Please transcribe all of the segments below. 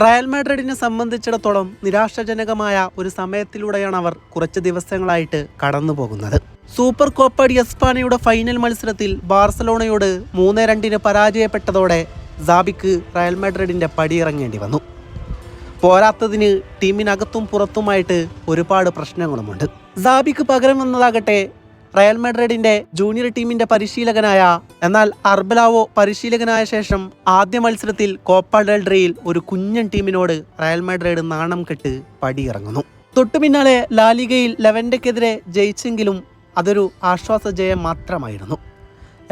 Real മാഡ്രിഡിനെ സംബന്ധിച്ചിടത്തോളം നിരാശാജനകമായ ഒരു സമയത്തിലൂടെയാണ് അവർ കുറച്ച് ദിവസങ്ങളായിട്ട് കടന്നു പോകുന്നത്. സൂപ്പർ കോപ്പ ഡി എസ്പാനയുടെ ഫൈനൽ മത്സരത്തിൽ ബാർസലോണയോട് 3-2 പരാജയപ്പെട്ടതോടെ സാബിക്ക് റയൽ മാഡ്രിഡിന്റെ പടിയിറങ്ങേണ്ടി വന്നു. പോരാത്തതിന് ടീമിനകത്തും പുറത്തുമായിട്ട് ഒരുപാട് പ്രശ്നങ്ങളുമുണ്ട്. സാബിക്ക് പകരം വന്നതാകട്ടെ റയൽ മാഡ്രിഡിന്റെ ജൂനിയർ ടീമിന്റെ പരിശീലകനായ, എന്നാൽ അർബലാവോ പരിശീലകനായ ശേഷം ആദ്യ മത്സരത്തിൽ കോപ്പ ഡെൽ റേയിൽ ഒരു കുഞ്ഞൻ ടീമിനോട് റയൽ മാഡ്രിഡ് നാണം കെട്ട് പടിയിറങ്ങുന്നു. തൊട്ടു പിന്നാലെ ലാലിഗയിൽ ലെവന്റെക്കെതിരെ ജയിച്ചെങ്കിലും അതൊരു ആശ്വാസ ജയം മാത്രമായിരുന്നു.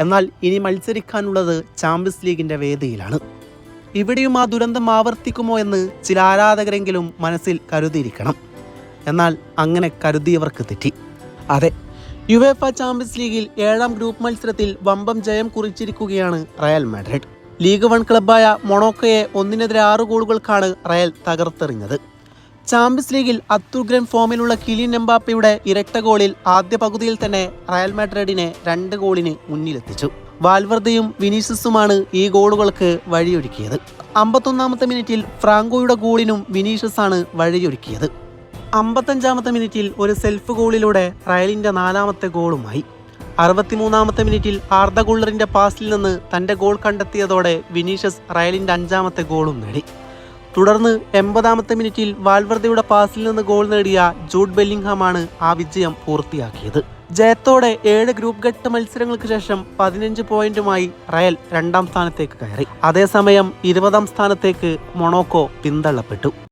എന്നാൽ ഇനി മത്സരിക്കാനുള്ളത് ചാമ്പ്യൻസ് ലീഗിന്റെ വേദിയിലാണ്. ഇവിടെയും ആ ദുരന്തം ആവർത്തിക്കുമോ എന്ന് ചില ആരാധകരെങ്കിലും മനസ്സിൽ കരുതിയിരിക്കണം. എന്നാൽ അങ്ങനെ കരുതിയവർക്ക് തെറ്റി. അതെ, യുവേഫ ചാമ്പ്യൻസ് ലീഗിൽ 7ാം ഗ്രൂപ്പ് മത്സരത്തിൽ വമ്പം ജയം കുറിച്ചിരിക്കുകയാണ് റയൽ മാഡ്രിഡ്. ലീഗ് 1 ക്ലബ്ബായ മൊണോക്കോയെ 1-6 ഗോളുകൾക്കാണ് റയൽ തകർത്തെറിഞ്ഞത്. ചാമ്പ്യൻസ് ലീഗിൽ അത്യുഗ്രൻ ഫോമിലുള്ള കിലിയൻ എംബാപ്പയുടെ ഇരട്ട ഗോളിൽ ആദ്യ പകുതിയിൽ തന്നെ റയൽ മാഡ്രിഡിനെ 2 ഗോളിന് മുന്നിലെത്തിച്ചു. വാൽവർദയും വിനീഷ്യസുമാണ് ഈ ഗോളുകൾക്ക് വഴിയൊരുക്കിയത്. 51ാമത്തെ മിനിറ്റിൽ ഫ്രാങ്കോയുടെ ഗോളിനും വിനീഷ്യസാണ് വഴിയൊരുക്കിയത്. 55ാമത്തെ മിനിറ്റിൽ ഒരു സെൽഫ് ഗോളിലൂടെ റയലിന്റെ 4ാമത്തെ ഗോളുമായി. 63ാമത്തെ മിനിറ്റിൽ ആർദ ഗുള്ളറിന്റെ പാസിൽ നിന്ന് തന്റെ ഗോൾ കണ്ടെത്തിയതോടെ വിനീഷ്യസ് റയലിന്റെ 5ാമത്തെ ഗോളും നേടി. തുടർന്ന് 80ാമത്തെ മിനിറ്റിൽ വാൽവർദയുടെ പാസിൽ നിന്ന് ഗോൾ നേടിയ ജൂഡ് ബെല്ലിംഗ്ഹാമാണ് ആ വിജയം പൂർത്തിയാക്കിയത്. ജയത്തോടെ 7 ഗ്രൂപ്പ് ഘട്ട മത്സരങ്ങൾക്ക് ശേഷം 15 പോയിന്റുമായി റയൽ 2ാം സ്ഥാനത്തേക്ക് കയറി. അതേസമയം 20ാം സ്ഥാനത്തേക്ക് മൊണോക്കോ പിന്തള്ളപ്പെട്ടു.